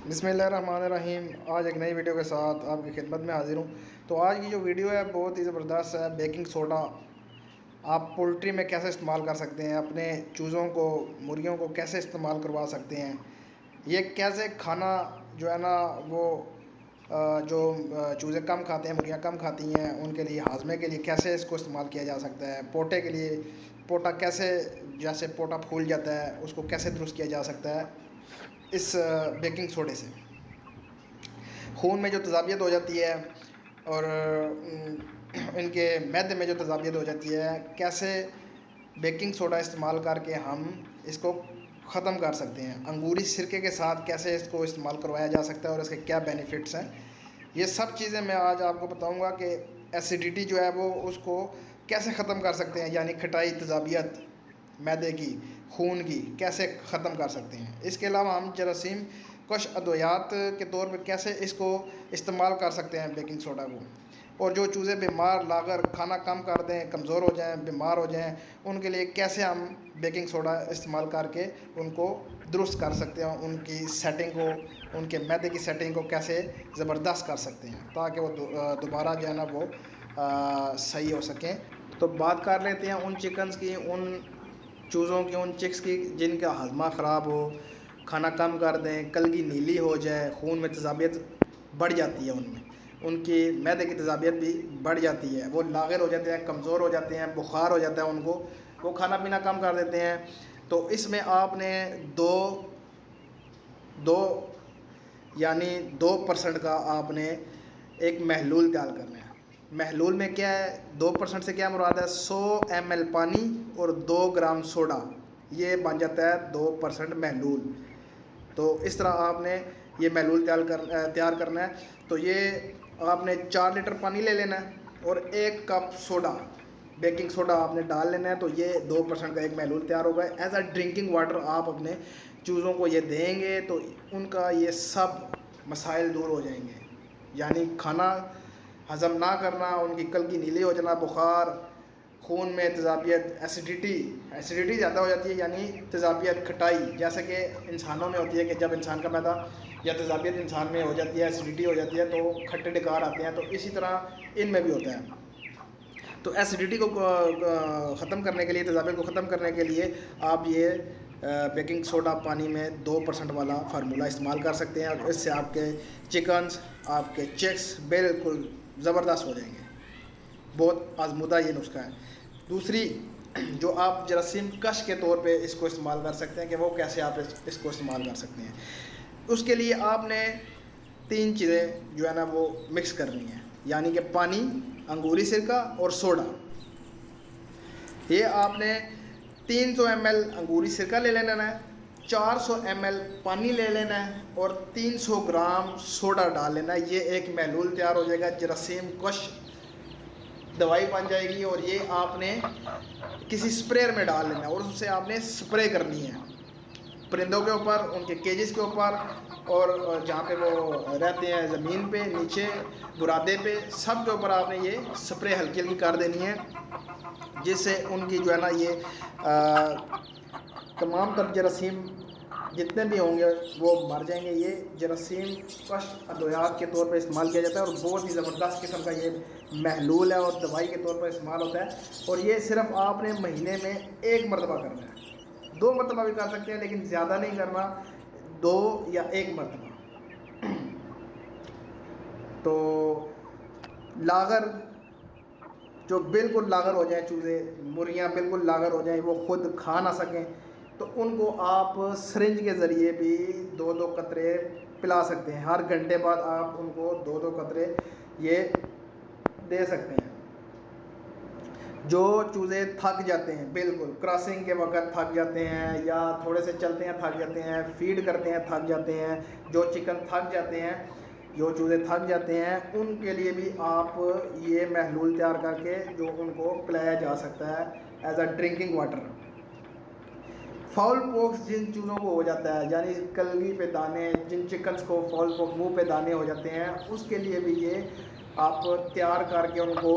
बिस्मिल्लाहिर्रहमानिर्रहीम। आज एक नई वीडियो के साथ आपकी खिदमत में हाजिर हूँ। तो आज की जो वीडियो है बहुत ही ज़बरदस्त है। बेकिंग सोडा आप पोल्ट्री में कैसे इस्तेमाल कर सकते हैं, अपने चूज़ों को, मुर्गियों को कैसे इस्तेमाल करवा सकते हैं, ये कैसे खाना जो है ना वो जो चूज़े कम खाते हैं, मुर्गियाँ कम खाती हैं, उनके लिए हाजमे के लिए कैसे इसको इस्तेमाल किया जा सकता है। पोटे के लिए पोटा कैसे, जैसे पोटा फूल जाता है उसको कैसे दुरुस्त किया जा सकता है इस बेकिंग सोडे से। खून में जो तज़ाबियत हो जाती है और इनके मैदे में जो तज़ाबियत हो जाती है, कैसे बेकिंग सोडा इस्तेमाल करके हम इसको ख़त्म कर सकते हैं। अंगूरी सिरके के साथ कैसे इसको इस्तेमाल करवाया जा सकता है और इसके क्या बेनिफिट्स हैं, ये सब चीज़ें मैं आज आपको बताऊंगा कि एसिडिटी जो है वो उसको कैसे ख़त्म कर सकते हैं, यानी खटाई, तज़ाबियत मैदे की, खून की कैसे ख़त्म कर सकते हैं। इसके अलावा हम जरासीम कुछ अद्वियात के तौर पे कैसे इसको इस्तेमाल कर सकते हैं बेकिंग सोडा को। और जो चूज़े बीमार लाकर खाना कम कर दें, कमज़ोर हो जाएं, बीमार हो जाएं, उनके लिए कैसे हम बेकिंग सोडा इस्तेमाल करके उनको दुरुस्त कर सकते हैं, उनकी सेटिंग को, उनके मैदे की सेटिंग को कैसे ज़बरदस्त कर सकते हैं ताकि वो दोबारा जो है ना वो सही हो सकें। तो बात कर लेते हैं उन चिकन्स की, उन चूज़ों की, उन चिक्स की जिनका हजमा ख़राब हो, खाना कम कर दें, कलगी नीली हो जाए, खून में तज़ाबियत बढ़ जाती है, उनमें उनकी मैदे की तज़ाबियत भी बढ़ जाती है, वो लाग़िर हो जाते हैं, कमज़ोर हो जाते हैं, बुखार हो जाता है उनको, वो खाना पीना कम कर देते हैं। तो इसमें आपने दो दो यानी 2% का आपने एक महलूल तैयार करना है। महलूल में क्या है, 2% से क्या मुराद है, 100 ml पानी और 2 ग्राम सोडा, ये बन जाता है 2% महलूल। तो इस तरह आपने ये महलूल तैयार करना है। तो ये आपने 4 लीटर पानी ले लेना है और 1 कप सोडा, बेकिंग सोडा आपने डाल लेना है। तो ये 2% का एक महलूल तैयार होगा। एज अ ड्रिंकिंग वाटर आप अपने चूज़ों को ये देंगे तो उनका ये सब मसाइल दूर हो जाएंगे, यानी खाना हज़म ना करना, उनकी कलगी नीली हो जाना, बुखार, खून में तज़ाबियत, एसिडिटी ज़्यादा हो जाती है, यानी तज़ाबियत, खटाई, जैसे कि इंसानों में होती है कि जब इंसान का मैदा या तज़ाबियत इंसान में हो जाती है, एसिडिटी हो जाती है तो खट्टे डकार आते हैं, तो इसी तरह इनमें भी होता है। तो एसिडिटी को ख़त्म करने के लिए, तज़ाबियत को ख़त्म करने के लिए आप ये बेकिंग सोडा पानी में 2% वाला फार्मूला इस्तेमाल कर सकते हैं और इससे आपके चिकन्स, आपके चिक्स बिल्कुल ज़बरदस्त हो जाएंगे। बहुत आजमुदा ये नुस्खा है। दूसरी जो आप जरासीम कश के तौर पे इसको इस्तेमाल कर सकते हैं कि वो कैसे आप इसको इस्तेमाल कर सकते हैं, उसके लिए आपने 3 चीज़ें जो है ना वो मिक्स करनी है, यानी कि पानी, अंगूरी सिरका और सोडा। ये आपने 300 ml अंगूरी सिरका ले लेना है, 400 ml पानी ले लेना है और 300 ग्राम सोडा डाल लेना है। ये एक महलूल तैयार हो जाएगा, जरासीम कश दवाई बन जाएगी। और ये आपने किसी स्प्रेयर में डाल लेना है और उससे आपने स्प्रे करनी है परिंदों के ऊपर, उनके केजेस के ऊपर, और जहाँ पे वो रहते हैं ज़मीन पे, नीचे बुरादे पे, सब के ऊपर आपने ये स्प्रे हल्की हल्की कर देनी है, जिससे उनकी जो है ना ये तमाम तर जरासीम जितने भी होंगे वो मर जाएंगे। ये जरासीम कश अद्वियात के तौर पर इस्तेमाल किया जाता है और बहुत ही ज़बरदस्त किस्म का ये महलूल है और दवाई के तौर पर इस्तेमाल होता है। और ये सिर्फ आपने महीने में 1 मरतबा करना है, 2 मरतबा भी कर सकते हैं लेकिन ज़्यादा नहीं करना, 2 या 1 मरतबा। तो लागर, जो बिल्कुल लागर हो जाए चूज़े, मुर्गियाँ बिल्कुल लागर हो जाएं, वो खुद खा ना सकें, तो उनको आप सिरिंज के ज़रिए भी 2-2 कतरे पिला सकते हैं। हर घंटे बाद आप उनको 2-2 कतरे ये दे सकते हैं। जो चूज़े थक जाते हैं, बिल्कुल क्रॉसिंग के वक्त थक जाते हैं या थोड़े से चलते हैं थक जाते हैं, फीड करते हैं थक जाते हैं, जो चिकन थक जाते हैं, जो चूज़े थक जाते हैं, उनके लिए भी आप ये महलूल तैयार करके जो उनको पिलाया जा सकता है as a drinking water. Fowl pox जिन चूज़ों को हो जाता है, यानी कलगी पे दाने, जिन चिकन्स को फाउल पॉक्स मुंह पे दाने हो जाते हैं, उसके लिए भी ये आप तैयार करके उनको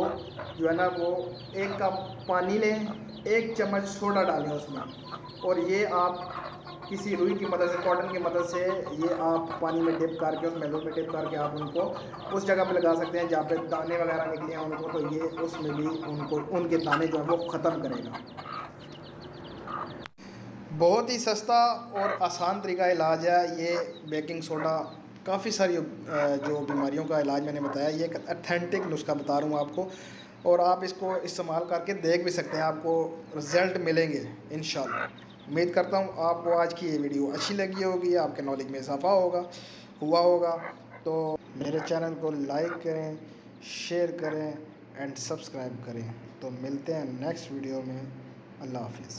जो है ना वो 1 कप पानी लें, 1 चम्मच सोडा डालें उसमें, और ये आप किसी रुई की मदद से, कॉटन की मदद से ये आप पानी में डिप करके, उस मेहंदी में डिप करके आप उनको उस जगह पे लगा सकते हैं जहाँ पे दाने वगैरह निकले हैं उनको, तो ये उसमें भी उनको उनके दाने जो है वो ख़त्म करेगा। बहुत ही सस्ता और आसान तरीका इलाज है ये बेकिंग सोडा। काफ़ी सारी जो बीमारियों का इलाज मैंने बताया, ये एक अथेंटिक नुस्खा बता रहा हूँ आपको, और आप इसको इस्तेमाल करके देख भी सकते हैं, आपको रिज़ल्ट मिलेंगे इंशाल्लाह। उम्मीद करता हूँ आपको आज की ये वीडियो अच्छी लगी होगी, आपके नॉलेज में इजाफा हुआ होगा। तो मेरे चैनल को लाइक करें, शेयर करें एंड सब्सक्राइब करें। तो मिलते हैं नेक्स्ट वीडियो में। अल्लाह हाफिज़।